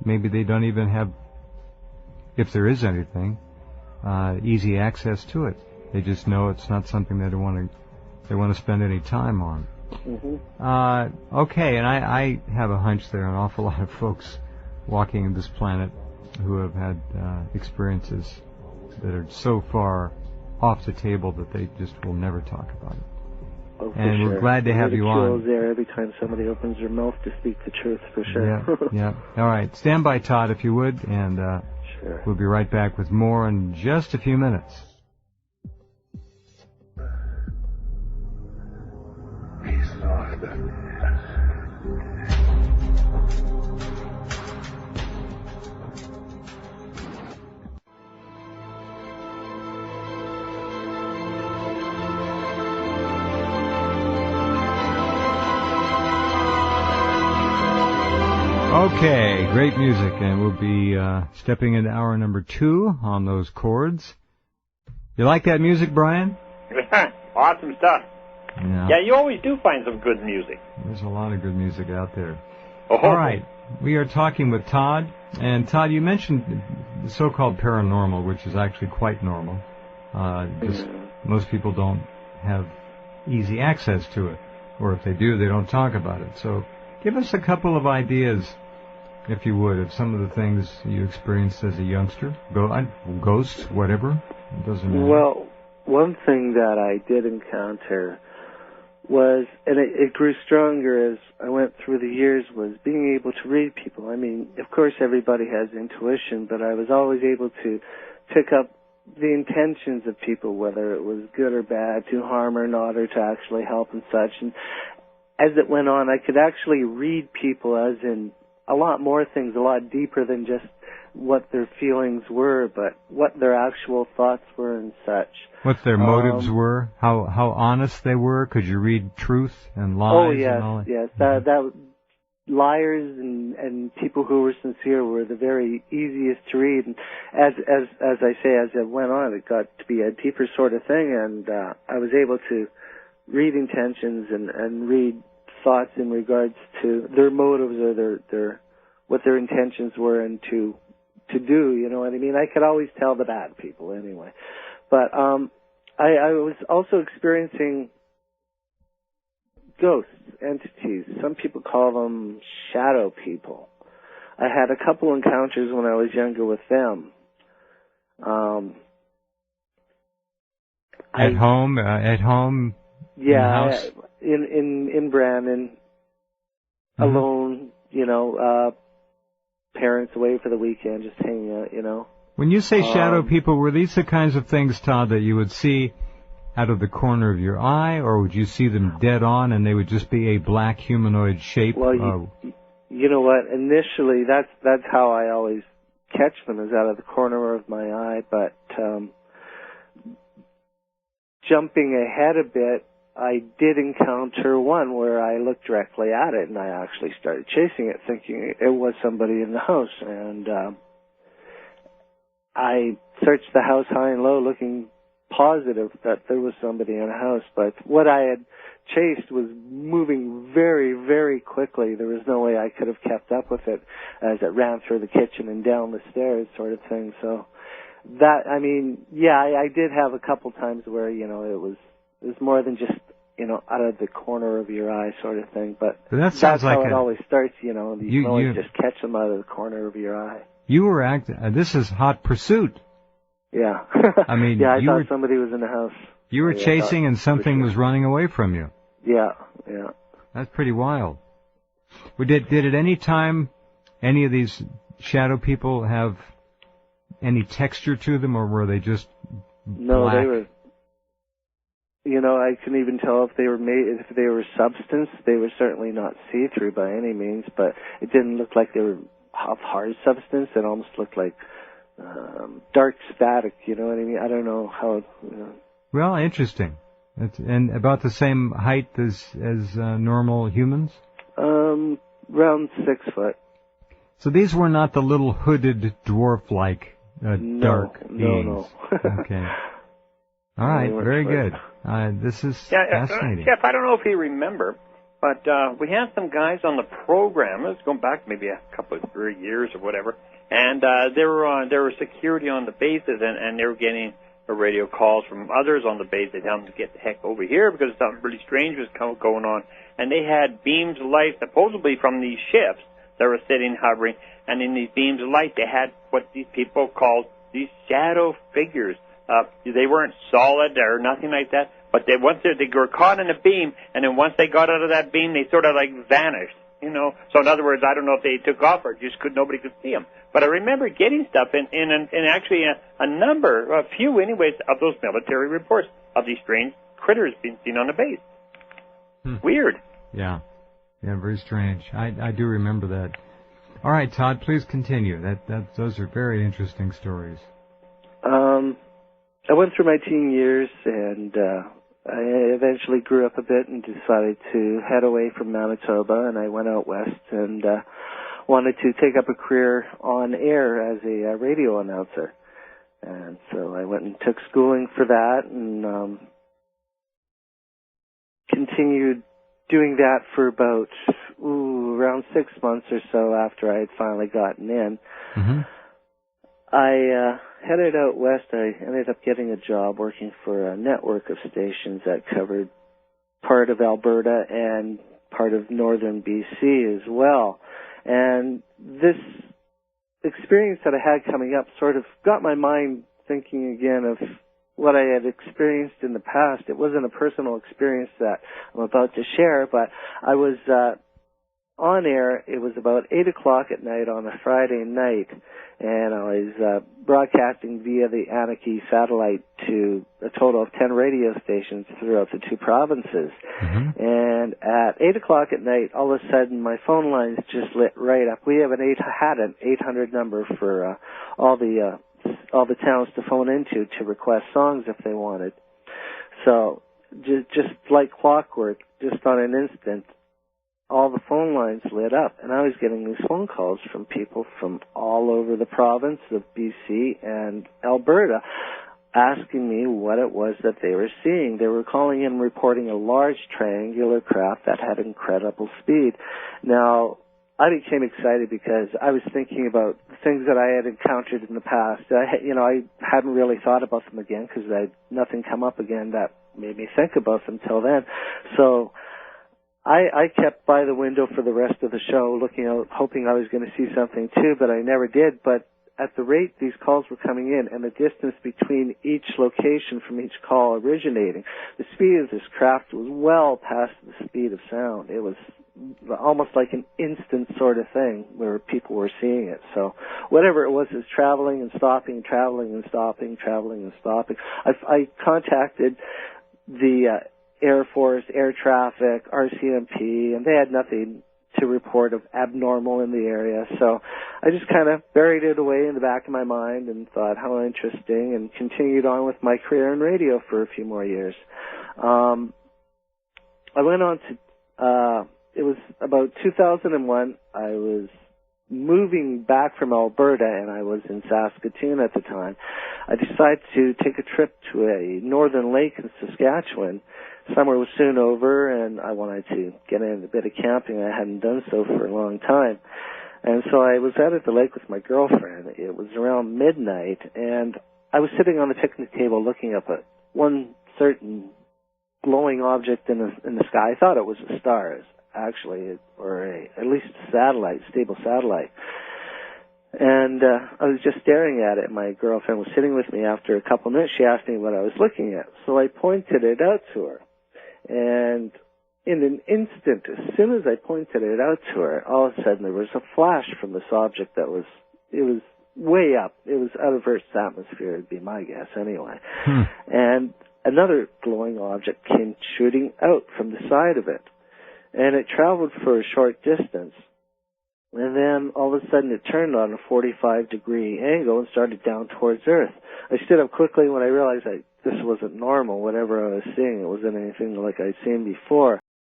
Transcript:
maybe they don't even have, if there is anything, easy access to it. They just know it's not something they want to spend any time on. Mm-hmm. Okay, and I have a hunch there are an awful lot of folks walking this planet who have had experiences that are so far off the table that they just will never talk about it. Oh, and sure. We're glad to have you on. There every time somebody opens their mouth to speak the truth, for sure. Yeah. All right, stand by, Todd, if you would, and sure. We'll be right back with more in just a few minutes. He's lost. Okay, great music, and we'll be stepping into hour number 2 on those chords. You like that music, Brian? Awesome stuff. Yeah, you always do find some good music. There's a lot of good music out there. Oh. All right, we are talking with Todd, and Todd, you mentioned the so-called paranormal, which is actually quite normal. Just most people don't have easy access to it, or if they do, they don't talk about it. So give us a couple of ideas, if you would, of some of the things you experienced as a youngster. Ghosts, whatever. It doesn't matter. Well, one thing that I did encounter was, and it grew stronger as I went through the years, was being able to read people. I mean, of course everybody has intuition, but I was always able to pick up the intentions of people, whether it was good or bad, to harm or not, or to actually help and such. And as it went on, I could actually read people as in a lot more things, a lot deeper than just what their feelings were, but what their actual thoughts were and such. What their motives were, how honest they were. Could you read truth and lies? Oh, yes, and all that? yes. That liars and people who were sincere were the very easiest to read. And as I say, as it went on, it got to be a deeper sort of thing, and I was able to read intentions and read thoughts in regards to their motives or their what their intentions were and to do, you know what I mean? I could always tell the bad people anyway. But I was also experiencing ghosts, entities. Some people call them shadow people. I had a couple encounters when I was younger with them. At home? Yeah, in the house? in Brandon, alone, you know, parents away for the weekend, just hanging out, you know. When you say shadow people, were these the kinds of things, Todd, that you would see out of the corner of your eye, or would you see them dead on and they would just be a black humanoid shape? Well, you know what, initially that's how I always catch them, is out of the corner of my eye, but jumping ahead a bit, I did encounter one where I looked directly at it, and I actually started chasing it, thinking it was somebody in the house. And I searched the house high and low, looking positive that there was somebody in the house. But what I had chased was moving very, very quickly. There was no way I could have kept up with it as it ran through the kitchen and down the stairs, sort of thing. So that, I mean, yeah, I did have a couple times where, you know, it was more than just, you know, out of the corner of your eye sort of thing. But that's how it always starts, you know. You can always just catch them out of the corner of your eye. You were acting. This is hot pursuit. Yeah. I mean, yeah, I thought somebody was in the house. You were chasing and something was running away from you. Yeah. That's pretty wild. Did at any time any of these shadow people have any texture to them, or were they just No, black? They were. You know, I couldn't even tell if they were substance. They were certainly not see-through by any means, but it didn't look like they were of hard substance. It almost looked like dark static. You know what I mean? I don't know how. Well, interesting. And about the same height as normal humans? Around 6 foot. So these were not the little hooded dwarf-like dark beings. No. Okay. All right, very good. This is fascinating. Jeff, I don't know if you remember, but we had some guys on the program. It's going back maybe a couple of 3 years or whatever, and there were security on the bases, and they were getting radio calls from others on the base. They tell them to get the heck over here because something really strange was going on. And they had beams of light, supposedly from these ships that were sitting hovering. And in these beams of light, they had what these people called these shadow figures. They weren't solid or nothing like that, but they were caught in a beam, and then once they got out of that beam, they sort of like vanished. You know, so in other words, I don't know if they took off or just nobody could see them. But I remember getting stuff in actually a few anyways, of those military reports of these strange critters being seen on the base. Weird. Yeah, very strange. I do remember that. All right, Todd, please continue. Those are very interesting stories. I went through my teen years, and I eventually grew up a bit and decided to head away from Manitoba, and I went out west and wanted to take up a career on air as a radio announcer. And so I went and took schooling for that and continued doing that for about around 6 months or so after I had finally gotten in. Mm-hmm. I headed out west. I ended up getting a job working for a network of stations that covered part of Alberta and part of northern BC as well. And this experience that I had coming up sort of got my mind thinking again of what I had experienced in the past. It wasn't a personal experience that I'm about to share, but I was on air. It was about 8 o'clock at night on a Friday night, and I was broadcasting via the Anarchy satellite to a total of 10 radio stations throughout the two provinces. Mm-hmm. And at 8 o'clock at night, all of a sudden, my phone lines just lit right up. We had an 800 number for all the towns to phone into to request songs if they wanted. So just like clockwork, just on an instant, all the phone lines lit up, and I was getting these phone calls from people from all over the province of BC and Alberta asking me what it was that they were seeing. They were calling in reporting a large triangular craft that had incredible speed. Now, I became excited because I was thinking about the things that I had encountered in the past. I hadn't really thought about them again because I had nothing come up again that made me think about them till then. So I kept by the window for the rest of the show, looking out, hoping I was going to see something too, but I never did. But at the rate these calls were coming in and the distance between each location from each call originating, the speed of this craft was well past the speed of sound. It was almost like an instant sort of thing where people were seeing it. So whatever it was traveling and stopping, traveling and stopping, traveling and stopping. I contacted the Air Force, air traffic, RCMP, and they had nothing to report of abnormal in the area. So I just kind of buried it away in the back of my mind and thought how interesting, and continued on with my career in radio for a few more years. I went on to, it was about 2001, I was moving back from Alberta, and I was in Saskatoon at the time. I decided to take a trip to a northern lake in Saskatchewan. Summer was soon over, and I wanted to get in a bit of camping. I hadn't done so for a long time. And so I was out at the lake with my girlfriend. It was around midnight, and I was sitting on the picnic table looking up at one certain glowing object in the sky. I thought it was a star, actually, or at least a satellite, stable satellite. And I was just staring at it. My girlfriend was sitting with me. After a couple of minutes, she asked me what I was looking at. So I pointed it out to her. And in an instant, as soon as I pointed it out to her, all of a sudden there was a flash from this object it was way up. It was out of Earth's atmosphere, would be my guess anyway. And another glowing object came shooting out from the side of it. And it traveled for a short distance. And then all of a sudden it turned on a 45-degree angle and started down towards Earth. I stood up quickly when I realized this wasn't normal. Whatever I was seeing, it wasn't anything like I'd seen before.